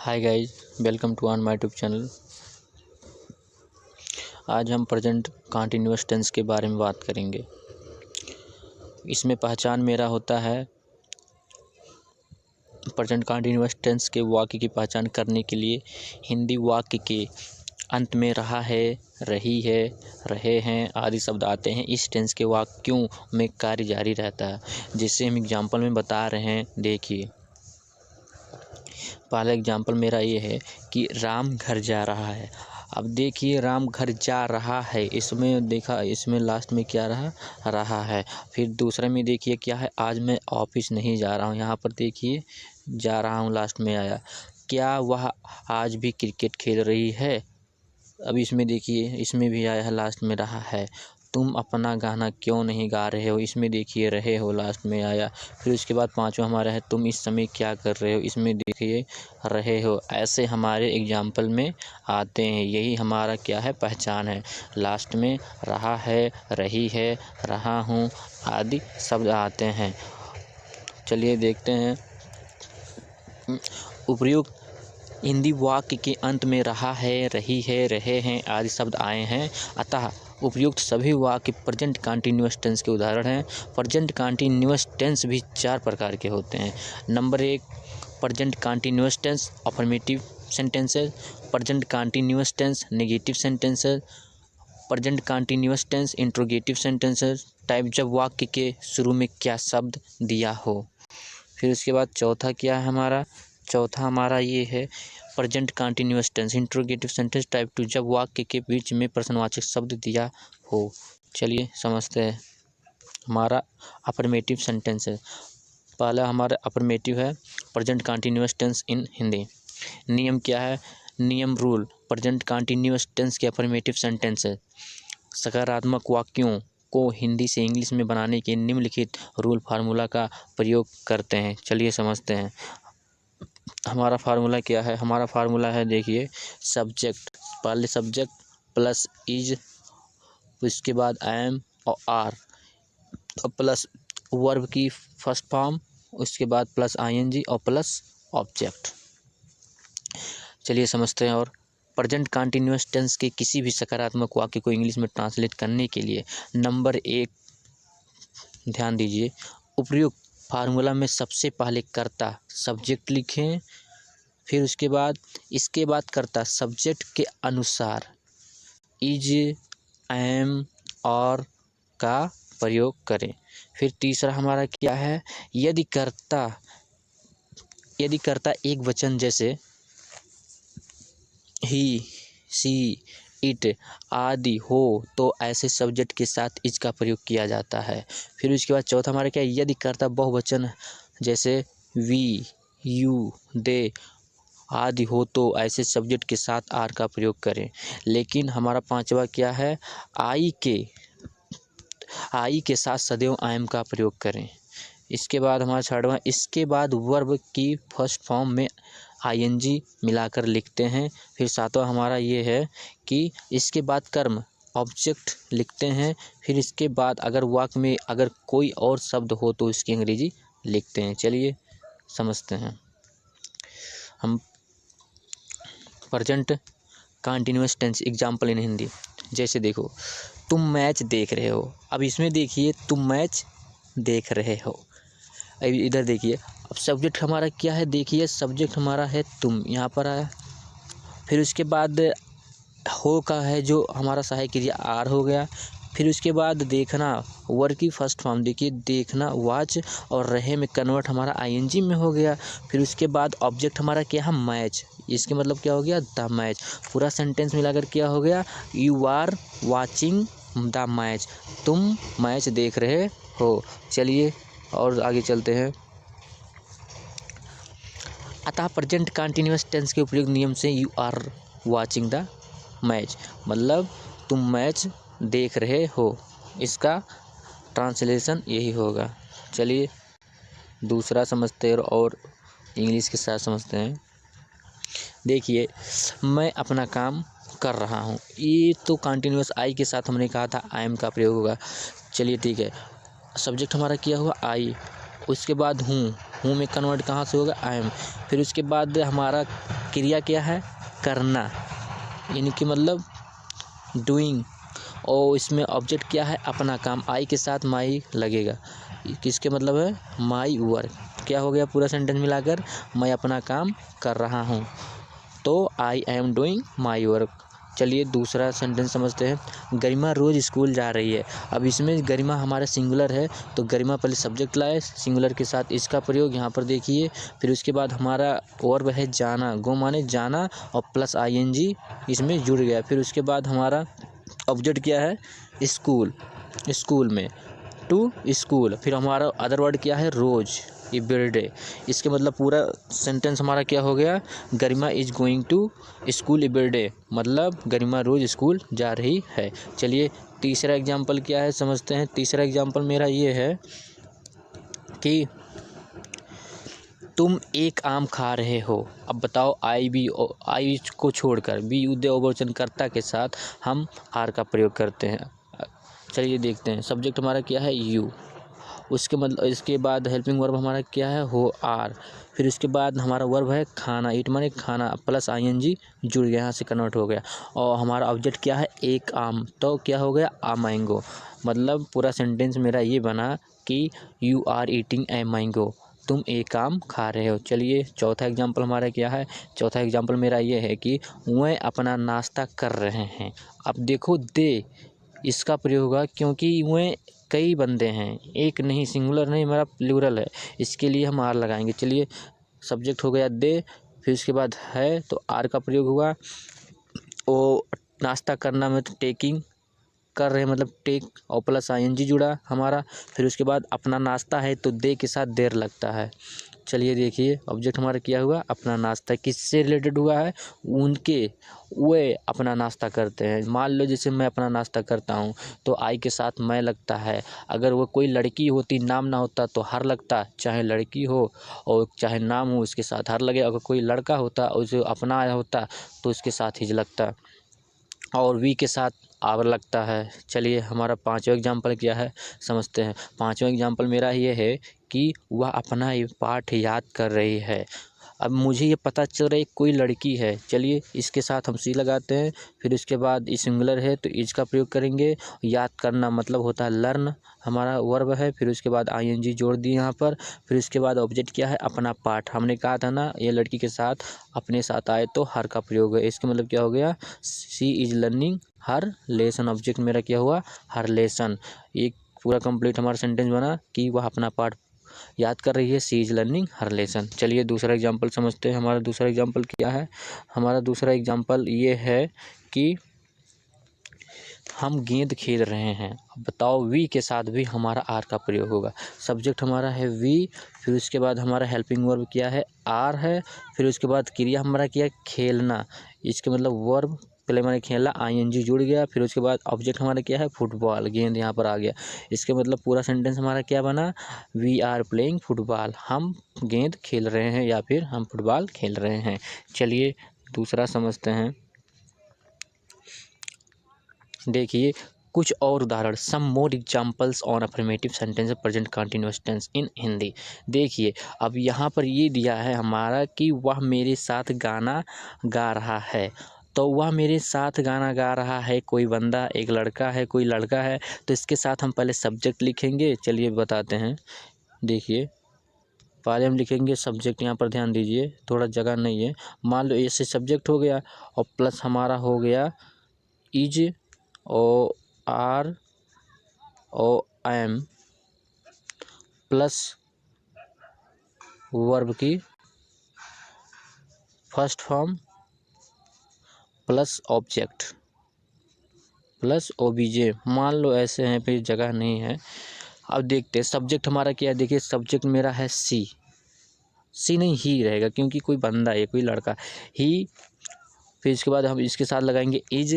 Hi guys, welcome to on my YouTube channel. आज हम present continuous tense के बारे में बात करेंगे। इसमें पहचान मेरा होता है प्रेजेंट कंटिन्यूअस टेंस के वाक्य की पहचान करने के लिए हिंदी वाक्य के अंत में रहा है, रही है, रहे हैं आदि शब्द आते हैं। इस टेंस के वाक्यों में कार्य जारी रहता है, जिसे हम एग्जाम्पल में बता रहे हैं। देखिए, पहला एग्जाम्पल मेरा ये है कि राम घर जा रहा है। अब देखिए, राम घर जा रहा है, इसमें देखा, इसमें लास्ट में क्या रहा है। फिर दूसरे में देखिए क्या है, आज मैं ऑफिस नहीं जा रहा हूँ। यहाँ पर देखिए जा रहा हूँ लास्ट में आया। क्या वह आज भी क्रिकेट खेल रही है। अब इसमें देखिए, इसमें भी आया है, लास्ट में रहा है। तुम अपना गाना क्यों नहीं गा रहे हो। इसमें देखिए रहे हो, लास्ट में आया। फिर उसके बाद पांचवा हमारा है, तुम इस समय क्या कर रहे हो। इसमें देखिए रहे हो। ऐसे हमारे एग्जाम्पल में आते हैं। यही हमारा क्या है, पहचान है। लास्ट में रहा है, रही है, रहा हूँ आदि शब्द आते हैं। चलिए देखते हैं। उपयुक्त हिंदी वाक्य के अंत में रहा है, रही है, रहे हैं आदि शब्द आए हैं। अतः उपयुक्त सभी वाक्य प्रेजेंट कंटिन्यूअस टेंस के उदाहरण हैं। प्रेजेंट कंटिन्यूअस टेंस भी 4 प्रकार के होते हैं। Number 1, present continuous tense affirmative sentences. Present continuous tense negative sentences. Present continuous tense interrogative sentences. Type, जब वाक्य के शुरू में क्या शब्द दिया हो। फिर उसके बाद चौथा हमारा ये है present continuous tense interrogative sentence. Type 2, जब वाक्य के बीच में प्रश्नवाचक शब्द दिया हो। चलिए समझते हैं। हमारा अफर्मेटिव सेंटेंस है। पहला हमारा अफर्मेटिव है present continuous tense in Hindi. नियम क्या है, नियम रूल प्रेजेंट कंटिन्यूअस टेंस के अफर्मेटिव सेंटेंस है। सकारात्मक वाक्यों को हिंदी से इंग्लिश में बनाने के निम्नलिखित रूल फार्मूला का प्रयोग करते हैं। चलिए समझते हैं। हमारा फार्मूला क्या है, हमारा फार्मूला है, देखिए, सब्जेक्ट, पहले सब्जेक्ट प्लस इज, उसके बाद एम और आर, प्लस वर्ब की फर्स्ट फॉर्म, उसके बाद प्लस आईएनजी और प्लस ऑब्जेक्ट। चलिए समझते हैं। और प्रेजेंट कंटिन्यूअस टेंस के किसी भी सकारात्मक वाक्य को इंग्लिश में ट्रांसलेट करने के लिए नंबर 1 ध्यान दीजिए, उपयुक्त फार्मूला में सबसे पहले कर्ता सब्जेक्ट लिखें। फिर उसके बाद इसके बाद कर्ता सब्जेक्ट के अनुसार इज, एम और का प्रयोग करें। फिर तीसरा हमारा क्या है, यदि कर्ता एक वचन जैसे ही, सी, इट आदि हो तो ऐसे सब्जेक्ट के साथ इज का प्रयोग किया जाता है। फिर उसके बाद चौथा हमारा क्या है, यदि कर्ता बहुवचन जैसे वी, यू, दे आदि हो तो ऐसे सब्जेक्ट के साथ आर का प्रयोग करें। लेकिन हमारा पांचवा क्या है, आई के साथ सदैव आई एम का प्रयोग करें। इसके बाद हमारा छठवां, इसके बाद वर्ब की फर्स्ट फॉर्म में आईएनजी मिलाकर लिखते हैं। फिर सातवां हमारा ये है कि इसके बाद कर्म ऑब्जेक्ट लिखते हैं। फिर इसके बाद अगर वाक्य में अगर कोई और शब्द हो तो इसकी अंग्रेजी लिखते हैं। चलिए समझते हैं हम present continuous tense example in Hindi. जैसे देखो, तुम मैच देख रहे हो। अब इसमें देखिए, तुम मैच देख रहे हो। अब इधर देखिए, अब सब्जेक्ट हमारा क्या है, देखिए सब्जेक्ट हमारा है तुम, यहाँ पर आया। फिर उसके बाद हो का है जो हमारा सहायक क्रिया आर हो गया। फिर उसके बाद देखना, वर्ब की फर्स्ट फॉर्म देखिए, देखना वाच, और रहे में कन्वर्ट हमारा आईएनजी में हो गया। फिर उसके बाद ऑब्जेक्ट हमारा क्या है, मैच, इसके मतलब क्या हो गया, द मैच। पूरा सेंटेंस मिलाकर क्या हो गया, you are watching the match, तुम मैच देख रहे हो। चलिए और आगे चलते हैं। अतः प्रेजेंट कंटिन्यूअस टेंस के उपयोग नियम से you are watching the match मतलब तुम मैच देख रहे हो, इसका ट्रांसलेशन यही होगा। चलिए दूसरा समझते हैं और इंग्लिश के साथ समझते हैं। देखिए, मैं अपना काम कर रहा हूँ, ये तो कंटिन्यूअस आई के साथ हमने कहा था आई एम का प्रयोग होगा। चलिए ठीक है, सब्जेक्ट हमारा किया हुआ आई, उसके बाद हूँ में कन्वर्ट कहाँ से होगा, आई एम। फिर उसके बाद हमारा क्रिया क्या है, करना, यानी कि मतलब डूइंग, और इसमें ऑब्जेक्ट क्या है, अपना काम। आई के साथ माई लगेगा, किसके मतलब है, माई वर्क। क्या हो गया पूरा सेंटेंस मिलाकर, मैं अपना काम कर रहा हूँ, तो I am doing my work. चलिए दूसरा सेंटेंस समझते हैं। गरिमा रोज़ स्कूल जा रही है। अब इसमें गरिमा हमारा सिंगुलर है, तो गरिमा पहले सब्जेक्ट लाए, सिंगुलर के साथ इसका प्रयोग यहाँ पर देखिए। फिर उसके बाद हमारा वर्ब है जाना, गो माने जाना, और प्लस ING इसमें जुड़ गया। फिर उसके बाद हमारा ऑब्जेक्ट क्या है, स्कूल, स्कूल में टू स्कूल। फिर हमारा अदर वर्ड क्या है, रोज़, एवरीडे। इसके मतलब पूरा सेंटेंस हमारा क्या हो गया, Garima is going to school everyday, मतलब गरिमा रोज़ स्कूल जा रही है। चलिए तीसरा एग्जाम्पल क्या है समझते हैं। तीसरा एग्जाम्पल मेरा ये है कि तुम एक आम खा रहे हो। अब बताओ, आई को छोड़कर बी बहुवचनकर्ता के साथ हम आर का प्रयोग करते हैं। चलिए देखते हैं। सब्जेक्ट हमारा क्या है, यू, उसके मतलब इसके बाद हेल्पिंग वर्ब हमारा क्या है, हो, आर। फिर उसके बाद हमारा वर्ब है खाना, ईट माने खाना, प्लस ING जुड़ गया, यहाँ से कन्वर्ट हो गया। और हमारा ऑब्जेक्ट क्या है, एक आम, तो क्या हो गया, आ मैंगो। मतलब पूरा सेंटेंस मेरा ये बना कि you are eating a mango, तुम एक आम खा रहे हो। चलिए चौथा एग्जाम्पल हमारा क्या है। चौथा एग्जाम्पल मेरा ये है कि वह अपना नाश्ता कर रहे हैं। अब देखो दे, इसका प्रयोग होगा क्योंकि वह कई बंदे हैं, एक नहीं, सिंगुलर नहीं, मेरा प्लूरल है, इसके लिए हम आर लगाएंगे। चलिए सब्जेक्ट हो गया दे, फिर उसके बाद है तो आर का प्रयोग हुआ। वो नाश्ता करना में तो टेकिंग, कर रहे मतलब टेक, और प्लस ING जुड़ा हमारा। फिर उसके बाद अपना नाश्ता है तो दे के साथ देर लगता है। चलिए देखिए ऑब्जेक्ट हमारा क्या हुआ, अपना नाश्ता, किससे रिलेटेड हुआ है, उनके, वे अपना नाश्ता करते हैं। मान लो जैसे मैं अपना नाश्ता करता हूँ तो आई के साथ मैं लगता है। अगर वो कोई लड़की होती, नाम ना होता तो हर लगता, चाहे लड़की हो और चाहे नाम हो उसके साथ हर लगे। अगर कोई लड़का होता और जो अपना आया होता तो उसके साथ हिज लगता, और वी के साथ आवर लगता है। चलिए हमारा पांचवा एग्जाम्पल क्या है समझते हैं। पांचवा एग्जाम्पल मेरा ये है कि वह अपना ये पाठ याद कर रही है। अब मुझे ये पता चल रहा है कोई लड़की है। चलिए इसके साथ हम सी लगाते हैं। फिर उसके बाद ये सिंगुलर है तो इज का प्रयोग करेंगे। याद करना मतलब होता है लर्न, हमारा वर्ब है। फिर उसके बाद ING जोड़ दिए यहाँ पर। फिर उसके बाद ऑब्जेक्ट क्या है, अपना पाठ। हमने कहा था ना ये लड़की के साथ अपने साथ आए तो हर का प्रयोग है। इसका मतलब क्या हो गया, she is learning her lesson. Object मेरा क्या हुआ, हर लेसन। एक पूरा कंप्लीट हमारा सेंटेंस बना कि वह अपना पाठ याद कर रही है, सी इज लर्निंग हर लेसन। चलिए दूसरा एग्जाम्पल समझते हैं। हमारा दूसरा एग्जाम्पल क्या है, हमारा दूसरा एग्जाम्पल ये है कि हम गेंद खेल रहे हैं। अब बताओ वी के साथ भी हमारा आर का प्रयोग होगा। सब्जेक्ट हमारा है वी, फिर उसके बाद हमारा हेल्पिंग वर्ब क्या है, आर है। फिर उसके बाद क्रिया हमारा क्या है, खेलना। इसके मतलब वर्ब पहले मैंने खेला, ING जुड़ गया। फिर उसके बाद ऑब्जेक्ट हमारा क्या है, फुटबॉल, गेंद यहाँ पर आ गया। इसके मतलब पूरा सेंटेंस हमारा क्या बना, वी आर प्लेइंग फुटबॉल, हम गेंद खेल रहे हैं या फिर हम फुटबॉल खेल रहे हैं। चलिए दूसरा समझते हैं। देखिए कुछ और उदाहरण, some more examples on affirmative sentence present continuous tense in Hindi. देखिए अब यहाँ पर ये दिया है हमारा कि वह मेरे साथ गाना गा रहा है। तो वह मेरे साथ गाना गा रहा है, कोई बंदा, एक लड़का है, कोई लड़का है। तो इसके साथ हम पहले सब्जेक्ट लिखेंगे। चलिए बताते हैं। देखिए पहले हम लिखेंगे सब्जेक्ट, यहाँ पर ध्यान दीजिए थोड़ा जगह नहीं है। मान लो ऐसे सब्जेक्ट हो गया और प्लस हमारा हो गया is, O R O M, plus verb की first form plus object plus OBJ। मान लो ऐसे हैं, फिर जगह नहीं है। अब देखते हैं सब्जेक्ट हमारा क्या है। देखिए सब्जेक्ट मेरा है सी नहीं, ही रहेगा क्योंकि कोई बंदा है, कोई लड़का, ही। फिर इसके बाद हम इसके साथ लगाएंगे इज,